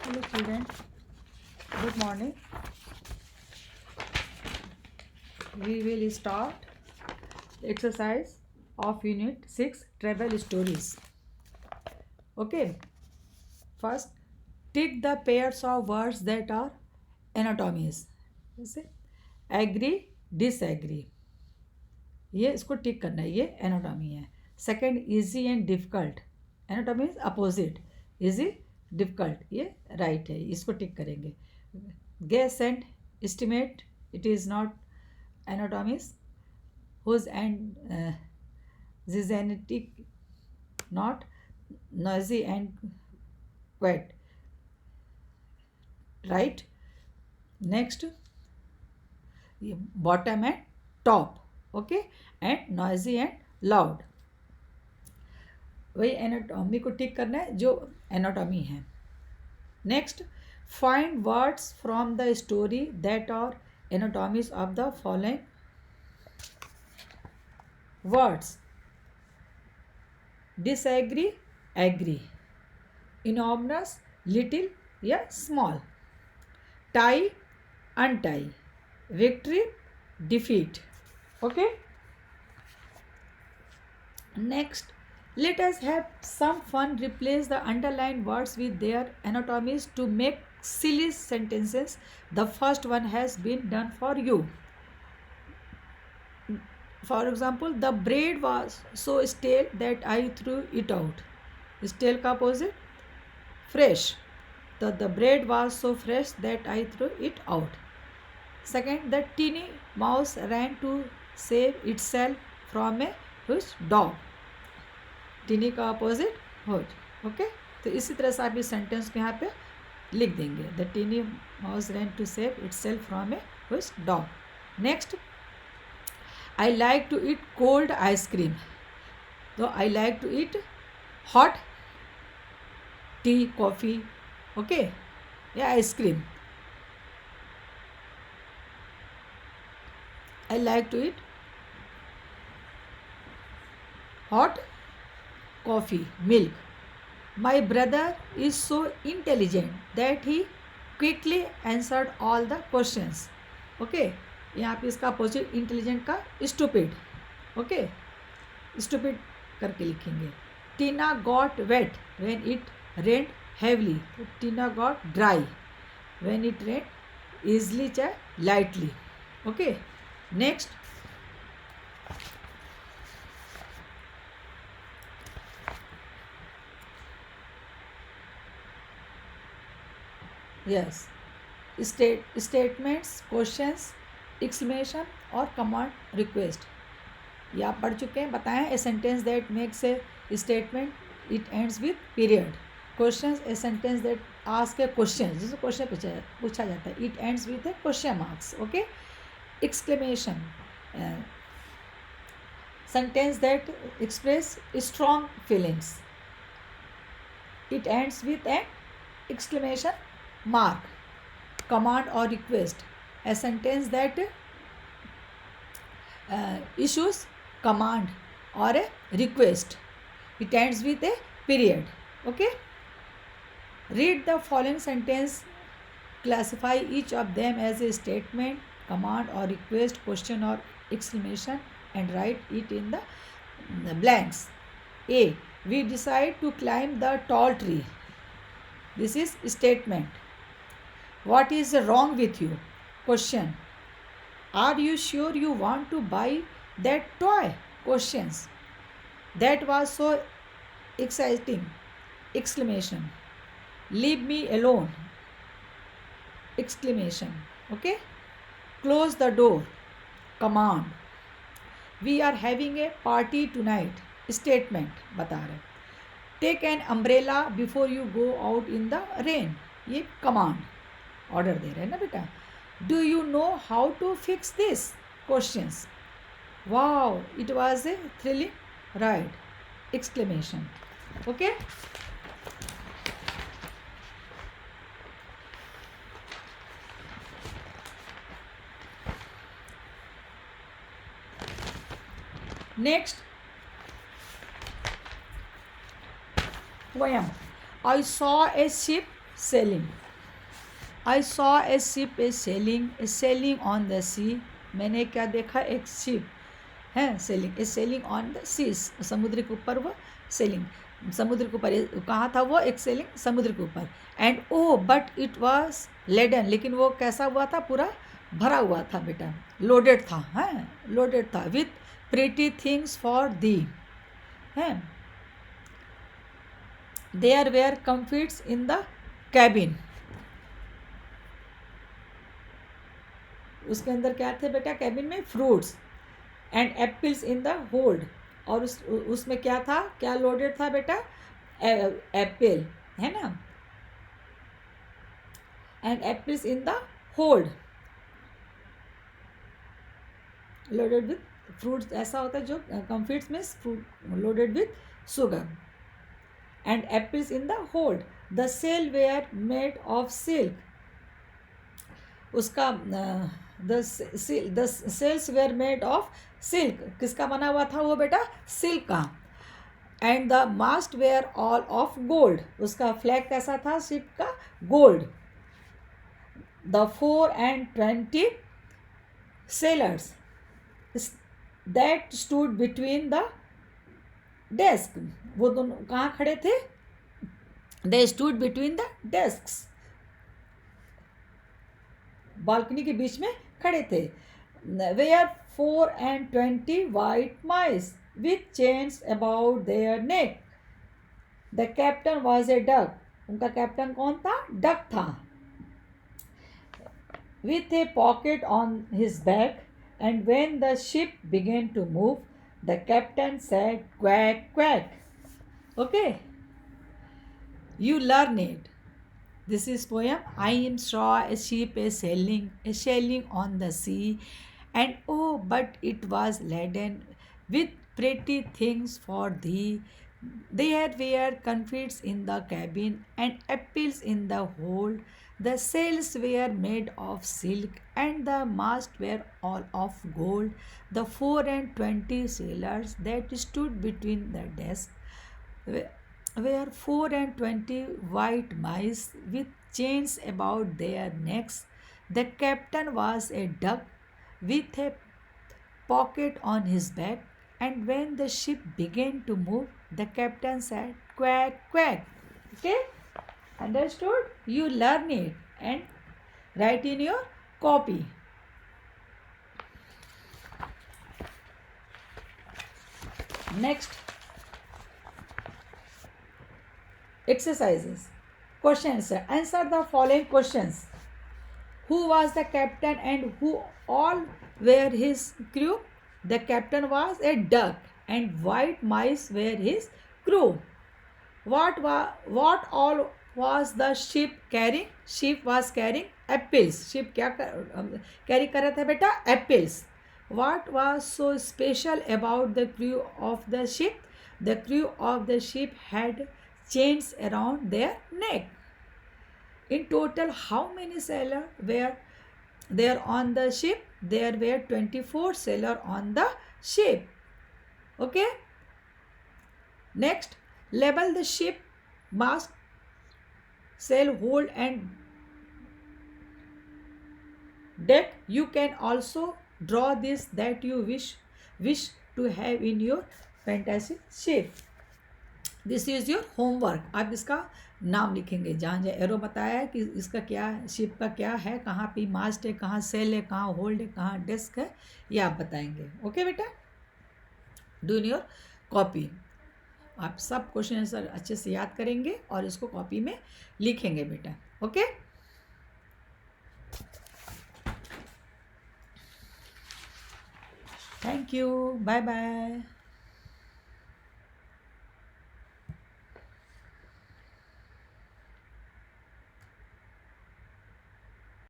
Hello children, good morning. We will start exercise of unit 6 travel stories. Okay, first tick the pairs of words that are anatomies. जैसे agree, disagree. ये इसको टिक करना है, ये antonym है. Second easy and difficult. Antonym is opposite. Easy difficult ये right है, इसको टिक करेंगे. Guess and estimate it is not antonyms. Huge and gigantic not. Noisy and quiet right. Next ये bottom and top. Okay and noisy and loud. वही antonym को tick करना है जो एनाटॉमी है. Next find words from the story that are antonyms of the following words. Disagree, agree. Enormous, little या small. Tie, untie. Victory, defeat. Okay, next let us have some fun. Replace the underlined words with their anatomies to make silly sentences. The first one has been done for you. For example, the bread was so stale that I threw it out. Stale का opposite fresh. The bread was so fresh that I threw it out. Second, the teeny mouse ran to save itself from a huge dog. Tiny का opposite huge. Okay, तो इसी तरह से आप इस sentence को यहाँ पे लिख देंगे. The tiny mouse ran to save itself from a huge dog. Next, I like to eat cold ice cream. तो I like to eat hot tea, coffee, okay, या ice cream. I like to eat hot coffee, milk. My brother is so intelligent that he quickly answered all the questions. Okay, यहाँ पे इसका opposite intelligent का stupid. Okay, stupid करके लिखेंगे. Tina got wet when it rained heavily. Tina got dry when it rained easily चाहे lightly. Okay. Next, yes, statements, questions, exclamation और command request. ये आप पढ़ चुके हैं. बताएं. a sentence that makes a statement, it ends with period. Questions, a sentence that asks a question, जिससे question पूछा जाता है, it ends with a question marks. Okay. Exclamation, sentence that express strong feelings, it ends with an exclamation mark. Command or request, a sentence that issues command or a request, it ends with a period. Okay, read the following sentence, classify each of them as a statement, command or request, question or exclamation, and write it in the blanks. A, we decide to climb the tall tree. This is statement. What is wrong with you? Question. Are you sure you want to buy that toy? Questions. That was so exciting. Exclamation. Leave me alone. Exclamation. Okay. Close the door. Command. We are having a party tonight. Statement बता रहे. Take an umbrella before you go out in the rain. ये command. Order दे रहे हैं ना बेटा. Do you know how to fix this? Questions. Wow, it was a thrilling ride. Exclamation. Okay. Next, poem. I saw a ship sailing. I saw a ship sailing on the sea. मैंने क्या देखा, एक ship है sailing, is sailing on the seas, समुद्र के ऊपर वो selling, समुद्र के ऊपर कहाँ था वो, एक सेलिंग समुद्र के ऊपर. And oh but it was laden, लेकिन वो कैसा हुआ था, पूरा भरा हुआ था बेटा, लोडेड था, हैं लोडेड था, with pretty things for thee, हैं. There were comfits in the cabin. उसके अंदर क्या थे बेटा कैबिन में, fruits and apples in the hold. और उसमें क्या था, क्या लोडेड था बेटा, एप्पल, है ना, and apples in the hold, loaded with fruits. ऐसा होता है जो कम्फिट्स में fruit loaded with sugar. And apples in the hold. The sail were made of silk. उसका the sails were made of silk, किसका बना हुआ था वो बेटा, सिल्क का. And the mast were all of gold. उसका फ्लैग कैसा था शिप का, gold. The 24 sailors that stood between the desk. वो दोनों कहाँ खड़े थे, they stood between the desk, balcony के बीच में खड़े थे. Where 24 white mice with chains about their neck. The captain was a duck. उनका कैप्टन कौन था, डक था. With a pocket on his back, and when the ship began to move, the captain said quack quack. Okay, you learn it. This is poem. I saw a ship sailing on the sea, and oh, but it was laden with pretty things for thee. There were comfits in the cabin and apples in the hold. The sails were made of silk, and the masts were all of gold. The 24 sailors that stood between the decks were 24 white mice with chains about their necks. The captain was a duck with a pocket on his back, and when the ship began to move, the captain said, quack, quack. Okay? Understood? You learn it and write in your copy. Next. Exercises. Questions. Answer the following questions. Who was the captain and who all were his crew? The captain was a duck and white mice were his crew. What all was the ship carrying? Ship was carrying apples. Ship क्या carry कर रहा था बेटा? Apples. What was so special about the crew of the ship? The crew of the ship had chains around their neck. In total, how many sailors were there on the ship? There were 24 sailors on the ship. Okay. Next, label the ship, mast, sail, hold and deck. You can also draw this that you wish to have in your fantasy ship. This is your homework. आप इसका नाम लिखेंगे, जहाँ जहाँ arrow बताया है कि इसका क्या शिप का क्या है, कहाँ पे मास्ट है, कहाँ सेल है, कहाँ होल्ड है, कहाँ डेस्क है, ये आप बताएंगे. ओके बेटा, डू इन योर कॉपी. आप सब क्वेश्चन आंसर अच्छे से याद करेंगे और इसको कॉपी में लिखेंगे बेटा. Okay, thank you, bye bye.